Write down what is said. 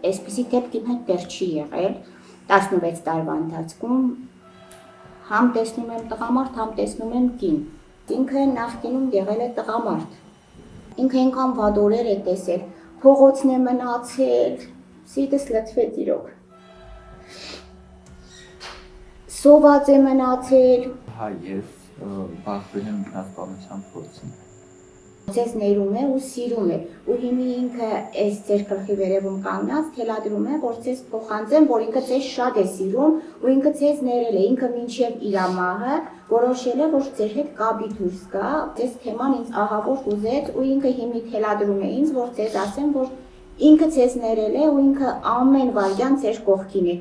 Այսպիսի դեպք իմ հետ դեռ չի եղել 16 տարվա ընթացքում համ տեսնում եմ տղամարդ, համ տեսնում եմ կին։ Ինքը նախկինում եղել է տղամարդ։ Ինքը այնքան վատ օրեր է տեսել, փողոցն է մնացել, սիրտս լցվեց իրոք։ Սոված է մնացել։ Հա, ես բախվել եմ ինքնասպանության փորձին։ Ձեզ ներում է ու սիրում է, ու հիմի ինքը այս ձեր գլխի վերևում կանգնած թելադրում է, որ ձեզ փոխանցեմ, որ ինքը ձեզ շատ է սիրում, ու ինքը ձեզ ներել է, ինքը մինչև իր մահը որոշել է, որ ձեր հետ կապի դուրս գա, ձեզ թեման ինձ ահավոր ուզեց, ու ինքը հիմի թելադրում է ինձ, որ ձեզ ասեմ, որ ինքը ձեզ ներել է, ու ինքը ամեն վայրկյան ձեր կողքին է։